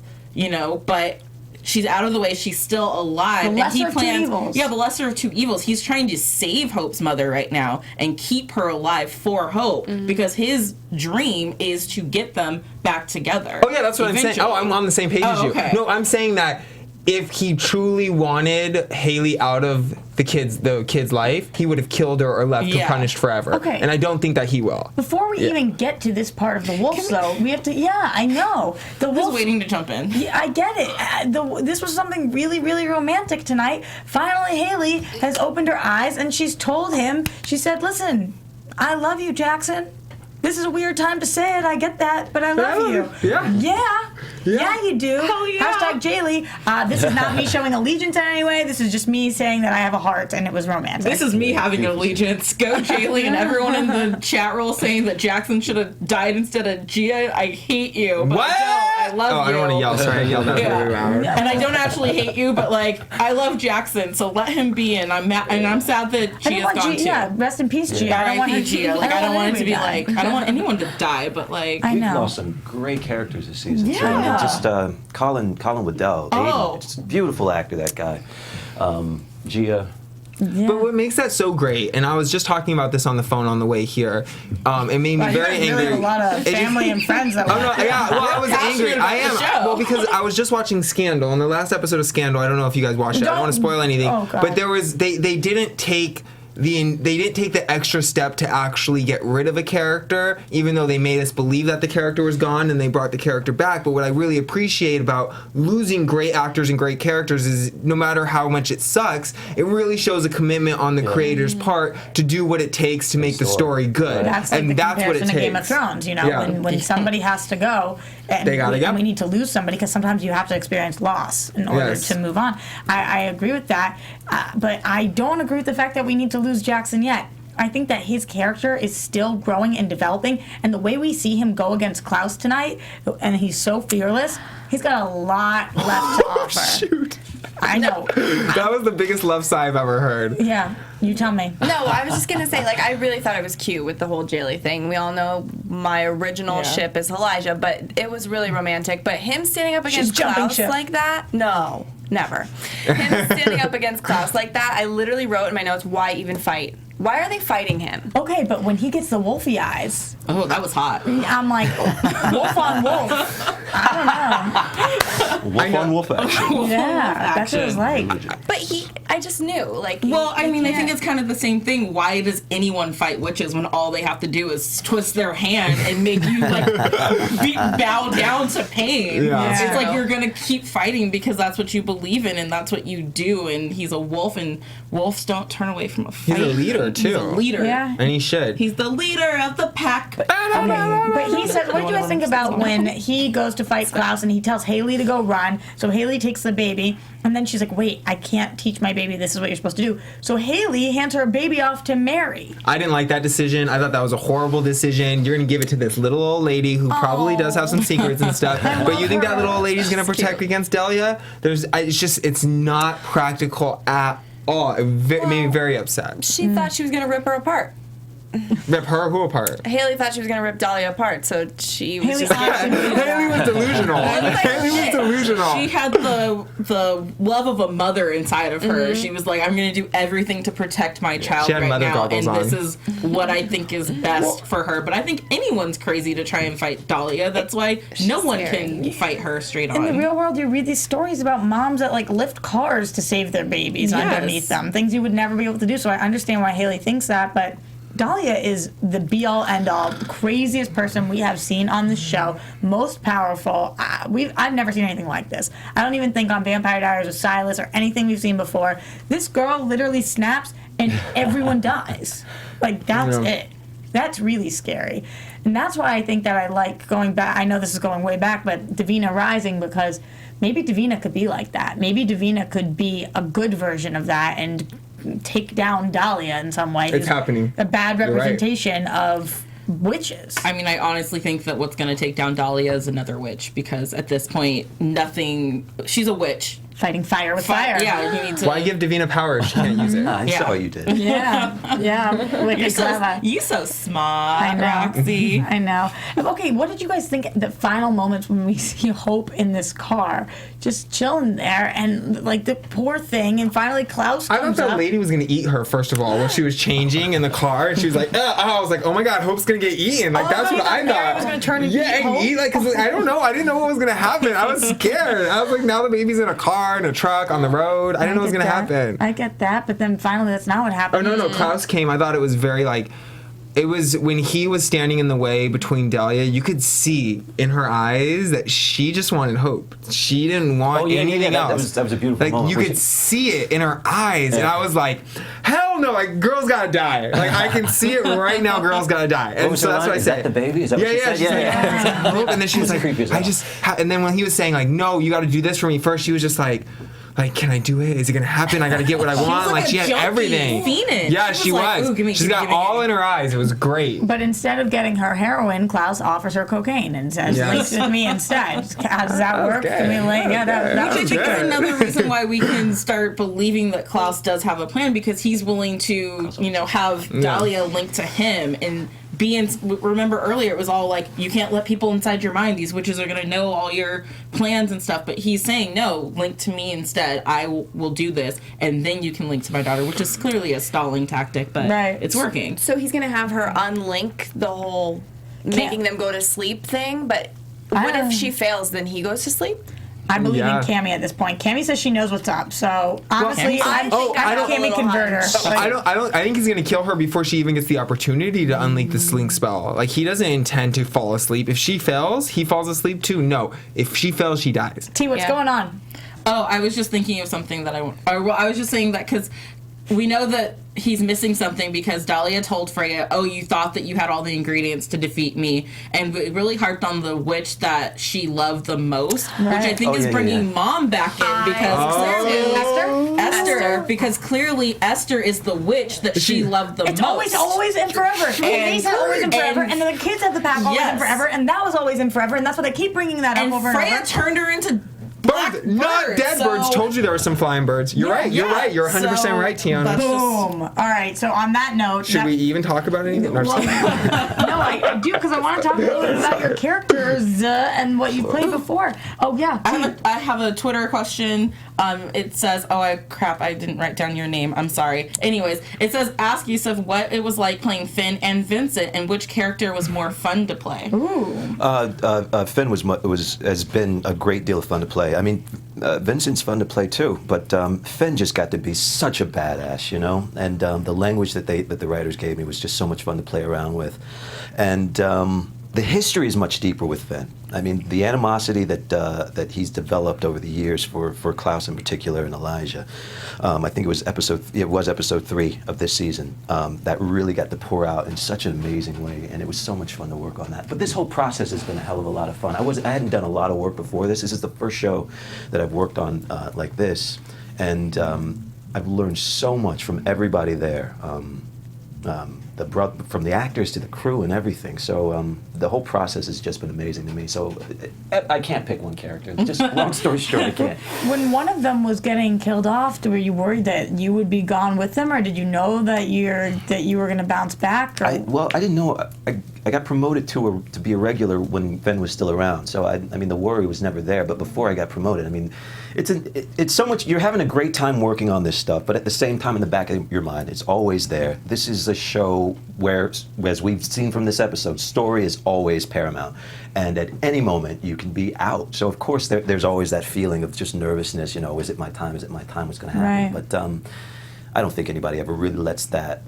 but she's out of the way. She's still alive. The lesser of two evils. Yeah, the lesser of two evils. He's trying to save Hope's mother right now and keep her alive for Hope because his dream is to get them back together. Oh yeah, that's what I'm saying. Oh, I'm on the same page as you. Okay. No, I'm saying that if he truly wanted Haley out of the kid's life, he would have killed her or left her punished forever. Okay. And I don't think that he will. Before we even get to this part of the wolves, though, we have to. Yeah, I know. The I was wolves. waiting to jump in. Yeah, I get it. This was something really, really romantic tonight. Finally, Haley has opened her eyes and she's told him. She said, "Listen, I love you, Jackson. This is a weird time to say it. I get that, but I love you." Yeah, you do. Hell yeah. Hashtag Jaylee. This is not me showing allegiance in any way. This is just me saying that I have a heart and it was romantic. This is me having an allegiance. Go Jaylee and everyone in the chat roll saying that Jackson should have died instead of Gia. I hate you. But What? I love you. I don't want to yell. Sorry, I yelled out very loud. And I don't actually hate you, but like I love Jackson, so let him be. And I'm sad that I didn't Gia's want gone Gia. too. Yeah, rest in peace, Gia. I don't want her R.I.P. Gia. Like I don't want it to be anybody like I don't want anyone to die, but like I We've know. lost some great characters this season. Yeah. So just Colin Waddell. Oh. Just a beautiful acter, that guy. Gia. Yeah. But what makes that so great, and I was just talking about this on the phone on the way here, it made me Wow, you very guys really angry. have a lot of It just- family and friends that Oh, no, watch. yeah, well, I was angry. passionate I about the am. show. Well, because I was just watching Scandal, and the last episode of Scandal, I don't know if you guys watched it. I don't want to spoil anything. Oh, God. But there was, they didn't take the extra step to actually get rid of a character, even though they made us believe that the character was gone and they brought the character back. But what I really appreciate about losing great actors and great characters is no matter how much it sucks, it really shows a commitment on the creator's part to do what it takes to make the story good. That's like and the that's what it comparison takes. of Game of Thrones, you know, Yeah. when somebody has to go, and They gotta go. and we need to lose somebody because sometimes you have to experience loss in order Yes. to move on. I agree with that, but I don't agree with the fact that we need to lose Jackson yet. I think that his character is still growing and developing, and the way we see him go against Klaus tonight, and he's so fearless, he's got a lot left to offer. Shoot. I know. That was the biggest love sigh I've ever heard. Yeah, you tell me. No, I was just gonna say, like, I really thought it was cute with the whole Jaylee thing. We all know my original ship is Elijah, but it was really romantic. But him standing up against jumping Klaus ship. like that, no, never. Him standing up against Klaus like that, I literally wrote in my notes, why even fight? Why are they fighting him? Okay, but when he gets the wolfy eyes, oh, that was hot. I'm like, wolf on wolf. I Wolf on wolf action. don't know. Yeah, that's what it was like. But I just knew, like. Well, I you mean, I think can't- it's kind of the same thing. Why does anyone fight witches when all they have to do is twist their hand and make you like bow down to pain? Yeah. It's like you're gonna keep fighting because that's what you believe in and that's what you do. And he's a wolf, and wolves don't turn away from a fight. He's a leader, He's a too. leader. Yeah. And he should. He's the leader of the pack. But he said, what did you guys think about when he goes to fight Klaus and he tells Haley to go run? So Haley takes the baby, and then she's like, wait, I can't teach my baby this is what you're supposed to do. So Haley hands her baby off to Mary. I didn't like that decision. I thought that was a horrible decision. You're going to give it to this little old lady who probably does have some secrets and stuff. But you think that little old lady's going to protect against Dahlia? It's not practical at all. It made me very upset. She thought she was gonna rip her apart. Rip her who apart? Haley thought she was gonna rip Dahlia apart, so she was Haley just. Haley was delusional. Haley was delusional. She had the love of a mother inside of her. She was like, I'm going to do everything to protect my child She had right mother now, goggles and this on. is what I think is best for her. But I think anyone's crazy to try and fight Dahlia. That's why no one can fight her straight on. In the real world, you read these stories about moms that like lift cars to save their babies underneath them, things you would never be able to do. So I understand why Haley thinks that, but Dahlia is the be-all, end-all, craziest person we have seen on the show, most powerful. I've never seen anything like this. I don't even think on Vampire Diaries or Silas or anything we've seen before. This girl literally snaps and everyone dies. Like, that's it. That's really scary. And that's why I think that I like going back. I know this is going way back, but Davina Rising, because maybe Davina could be like that. Maybe Davina could be a good version of that and take down Dahlia in some way. It's happening. A bad You're right. representation of witches. I mean, I honestly think that what's going to take down Dahlia is another witch, because at this point, she's a witch. Fighting fire with fire. Yeah, you need to. Why give Davina power if she can't use it? I saw what you did. Yeah. Wicked clever. You're so smart, I know. Roxy. I know. Okay, what did you guys think the final moments when we see Hope in this car, just chilling there, and like the poor thing, and finally Klaus I comes thought that up. lady was gonna eat her first of all when she was changing in the car, and she was like, I was like, oh my god, Hope's gonna get eaten. Like that's you what I thought Mary thought. was gonna turn and yeah, eat Hope? eat like, cause I don't know, I didn't know what was gonna happen. I was scared. I was like, now the baby's in a car. car, in a truck, on the road. I didn't know what was going to happen. I get that, but then finally that's not what happened. Oh, no, Klaus came. I thought it was very, like, it was when he was standing in the way between Dahlia, you could see in her eyes that she just wanted hope. She didn't want anything else. That was a beautiful moment. You could see it in her eyes, and I was like, hell no, like, girl's gotta die. Like, I can see it right now, girl's gotta die. And so that's what I said. Is that the baby? Is that what she said? Yeah. Hope. And then she was like, and then when he was saying, like, no, you gotta do this for me first, she was just like, can I do it? Is it gonna happen? I gotta get what I want. Like she had everything. Phoenix. Yeah, she was. She's got all in her eyes. It was great. But instead of getting her heroin, Klaus offers her cocaine and says, "Link with me instead." How does that work? Okay. Can we link? Yeah, that was Which is good. another reason why we can start believing that Klaus does have a plan, because he's willing to, have Dahlia linked to him and remember earlier it was all like, you can't let people inside your mind. These witches are going to know all your plans and stuff. But he's saying, no, link to me instead. I will do this, and then you can link to my daughter, which is clearly a stalling tactic, but it's working. So he's going to have her unlink the whole making them go to sleep thing, but what if she fails, then he goes to sleep? I believe in Cammy at this point. Cammy says she knows what's up. So honestly, I don't Cammy convert her. I think he's gonna kill her before she even gets the opportunity to unleash the slink spell. Like, he doesn't intend to fall asleep. If she fails, he falls asleep too. No, if she fails, she dies. T, what's going on? Oh, I was just thinking of something that I was just saying that because we know that he's missing something, because Dahlia told Freya, oh, you thought that you had all the ingredients to defeat me, and it really harped on the witch that she loved the most, which I think is bringing Mom back in, because Esther, because clearly Esther is the witch that she loved the most. It's always and forever. They said always and forever, and then the kids at the back always and forever, and that was always and forever, and that's why they keep bringing that up over and over. And Freya turned her into birds, not dead birds. Told you there were some flying birds. You're right. You're right. You're 100% right, Tiona. Boom. All right. So on that note, should we even talk about anything? No, I do, because I want to talk a little bit about your characters and what you played before. Oh yeah. I have a Twitter question. It says, crap, I didn't write down your name. I'm sorry. Anyways, it says, ask Yusuf what it was like playing Finn and Vincent, and which character was more fun to play. Ooh. Finn has been a great deal of fun to play. I mean, Vincent's fun to play too, but Finn just got to be such a badass, and the language that the writers gave me was just so much fun to play around with, and the history is much deeper with Finn. I mean, the animosity that he's developed over the years for Klaus in particular and Elijah. I think it was episode 3 of this season that really got to pour out in such an amazing way, and it was so much fun to work on that. But this whole process has been a hell of a lot of fun. I hadn't done a lot of work before this. This is the first show that I've worked on like this, and I've learned so much from everybody there. From the actors to the crew and everything. So the whole process has just been amazing to me. So I can't pick one character. Just long story short, I can't. When one of them was getting killed off, were you worried that you would be gone with them, or did you know that you were going to bounce back? I didn't know. I got promoted to be a regular when Ben was still around. So I mean, the worry was never there. But before I got promoted, I mean, it's so much. You're having a great time working on this stuff, but at the same time, in the back of your mind, it's always there. This is a show where, as we've seen from this episode, story is always paramount, and at any moment you can be out. So of course there's always that feeling of just nervousness. Is it my time? Is it my time? What's going to happen? Right. But I don't think anybody ever really lets that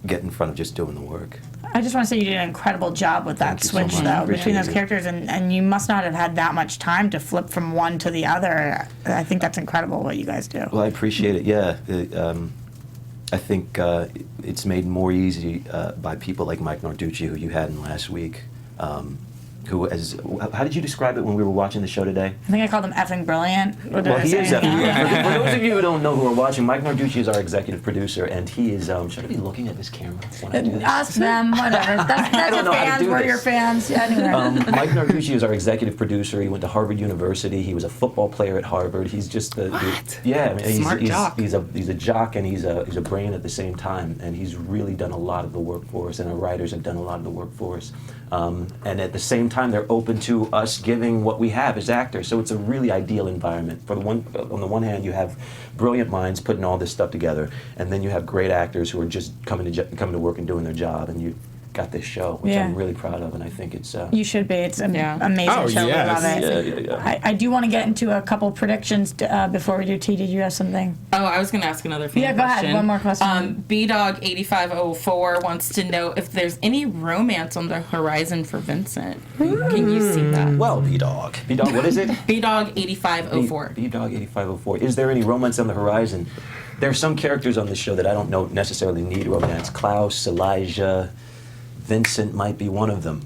get in front of just doing the work. I just want to say you did an incredible job with that switch, though, between those characters, and you must not have had that much time to flip from one to the other. I think that's incredible what you guys do. Well, I appreciate it, yeah. I think it's made more easy by people like Mike Narducci, who you had in last week, how did you describe it when we were watching the show today? I think I called him effing brilliant. Well, he is effing brilliant. For those of you who don't know who are watching, Mike Narducci is our executive producer, and he is, should I be looking at this camera when I do this? Us, them, whatever. That's your fans, we're your fans. Yeah, anyway. Mike Narducci is our executive producer. He went to Harvard University. He was a football player at Harvard. He's just Smart jock. He's a jock, and he's a brain at the same time, and he's really done a lot of the work for us, and our writers have done a lot of the work for us. And at the same time, they're open to us giving what we have as actors. So it's a really ideal environment. On the one hand, you have brilliant minds putting all this stuff together, and then you have great actors who are just coming to work and doing their job, and got this show, which I'm really proud of, and I think it's. You should be. It's an amazing show. Yes. We love it. Yeah. I do want to get into a couple predictions before we do T. Did you have something? Oh, I was going to ask another fan go question. ahead. One more question. BDog8504 wants to know if there's any romance on the horizon for Vincent. Can you see that? Well, B-Dog, what is it? BDog8504. B-Dog8504. Is there any romance on the horizon? There are some characters on this show that I don't know necessarily need romance. Klaus, Elijah, Vincent might be one of them.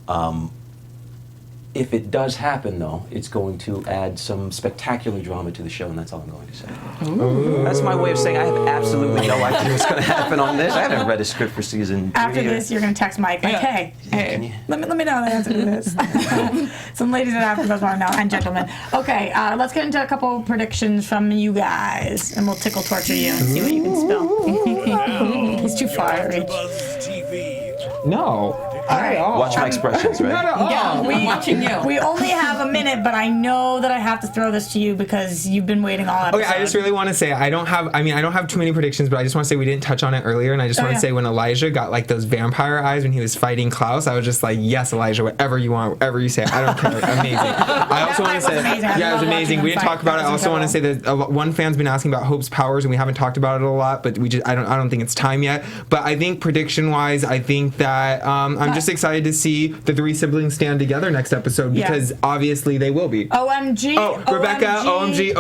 If it does happen, though, it's going to add some spectacular drama to the show, and that's all I'm going to say. Ooh. That's my way of saying I have absolutely no idea what's going to happen on this. I haven't read a script for season 3. After this, you're going to text Mike, like, hey, let me know the answer to this. Some ladies at AfterBuzz want to know, and gentlemen. Okay, let's get into a couple predictions from you guys, and we'll tickle torture you and see what you can spill. He's too far to reach. AfterBuzz TV. No. All right. Watch my expressions, right? Not at all. Yeah, I'm watching you. We only have a minute, but I know that I have to throw this to you because you've been waiting all episode. Okay, I just really want to say I don't have too many predictions, but I just want to say we didn't touch on it earlier, and I just want to say when Elijah got like those vampire eyes when he was fighting Klaus, I was just like, yes, Elijah, whatever you want, whatever you say, I don't care. Amazing. I also want to say, it was amazing. We didn't talk about it. I also want to say that one fan's been asking about Hope's powers, and we haven't talked about it a lot, but I don't think it's time yet. But I think prediction wise, I think that I'm just excited to see the 3 siblings stand together next episode because obviously they will be. OMG. Oh, Rebekah, OMG.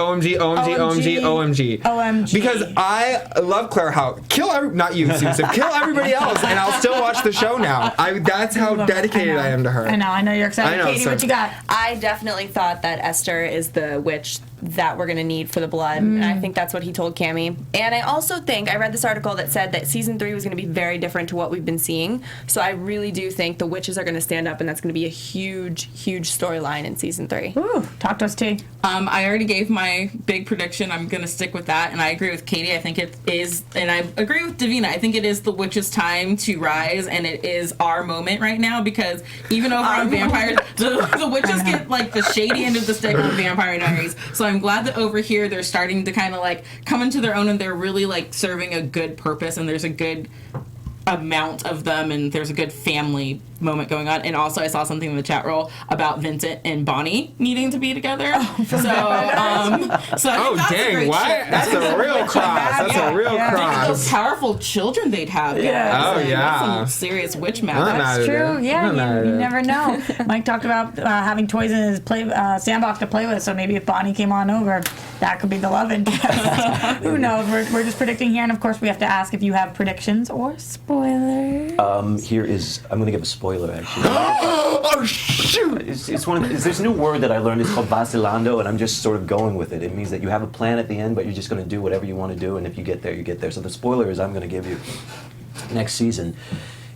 Because I love Claire Howe. Not you, Susan. Kill everybody else, and I'll still watch the show now. That's how dedicated I am to her. I know you're excited. Katie, so what you got? I definitely thought that Esther is the witch that we're going to need for the blood. And I think that's what he told Cammie. And I also think, I read this article that said that season 3 was going to be very different to what we've been seeing. So I really do think the witches are going to stand up, and that's going to be a huge, huge storyline in season 3. Ooh, talk to us, T. I already gave my big prediction. I'm going to stick with that. And I agree with Katie. I think it is, and I agree with Davina. I think it is the witches' time to rise, and it is our moment right now because even over on Vampire, the witches get like the shady end of the stick on Vampire Diaries. So I'm glad that over here they're starting to kind of like come into their own, and they're really like serving a good purpose, and there's a good amount of them, and there's a good family moment going on. And also I saw something in the chat roll about Vincent and Bonnie needing to be together. So dang, That's a real cross. Think of those powerful children they'd have. Yeah. Some serious witch magic. That's true. Yeah, you never know. Mike talked about having toys in his sandbox to play with, so maybe if Bonnie came on over, that could be the love interest. Who knows? We're just predicting here, and of course we have to ask if you have predictions or spoilers. I'm going to give a spoiler, actually. Oh, shoot! There's a new word that I learned. It's called vacilando, and I'm just sort of going with it. It means that you have a plan at the end, but you're just going to do whatever you want to do, and if you get there, you get there. So the spoiler is I'm going to give you next season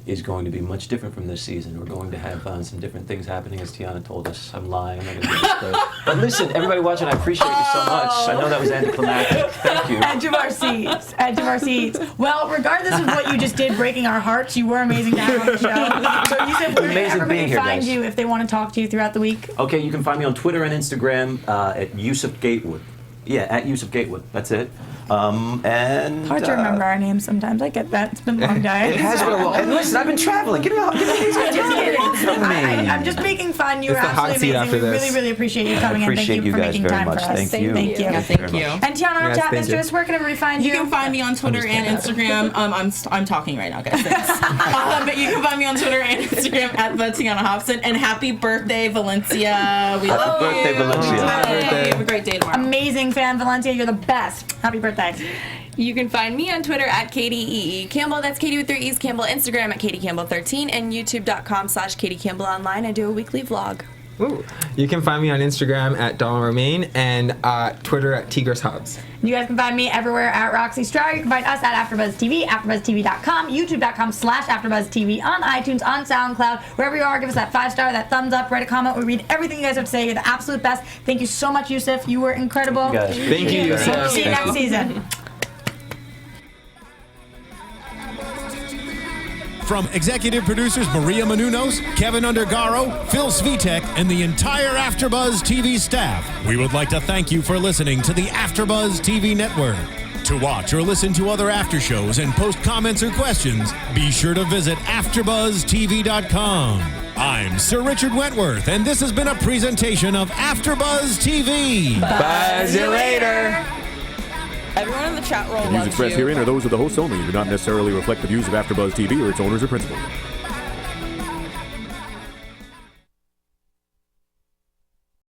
is going to be much different from this season. We're going to have some different things happening, as Tiona told us. I'm lying. I'm not going to give a spoiler. But listen, everybody watching, I appreciate you so much. I know that was anticlimactic. Thank you. Edge of our seats. Edge of our seats. Well, regardless of what you just did, breaking our hearts, you were amazing to have on the show. So you said where can everybody find you if they want to talk to you throughout the week? Okay, you can find me on Twitter and Instagram at Yusuf Gatewood. Yeah, at Yusuf Gatewood. That's it. And hard to remember our names sometimes. I get that. It's been a long day. It has been a long. And listen, I've been traveling. Give me these I'm just making fun. You're absolutely amazing. We really, really appreciate you coming in. Thank you for making time for us. Thank you. Thank you. And Tiona, our chat mistress, where can everybody find you? You can find me on Twitter and Instagram. I'm talking right now, guys. But you can find me on Twitter and Instagram at Tiona Hobson. And happy birthday, Valencia. We love you. Happy birthday, Valencia. Have a great day tomorrow. Amazing fan, Valencia. You're the best. Happy birthday. You can find me on Twitter at Katie Campbell. That's Katie with 3 E's Campbell. Instagram at KatieCampbell13 and YouTube.com/KatieCampbell Online. I do a weekly vlog. Ooh. You can find me on Instagram at Donald Romaine and Twitter at Tigris Hobbs. You guys can find me everywhere at Roxy Striar. You can find us at AfterBuzz TV, AfterBuzzTV.com, YouTube.com/AfterBuzz TV, on iTunes, on SoundCloud, wherever you are. Give us that 5-star, that thumbs up, write a comment. We read everything you guys have to say. You're the absolute best. Thank you so much, Yusuf. You were incredible. Thank you, Yusuf. See you next season. From executive producers Maria Menounos, Kevin Undergaro, Phil Svitek, and the entire AfterBuzz TV staff, we would like to thank you for listening to the AfterBuzz TV network. To watch or listen to other after shows and post comments or questions, be sure to visit AfterBuzzTV.com. I'm Sir Richard Wentworth, and this has been a presentation of AfterBuzz TV. Buzz you later. Everyone in the chat roll The views loves expressed you. herein are those of the hosts only and do not necessarily reflect the views of AfterBuzz TV or its owners or principals.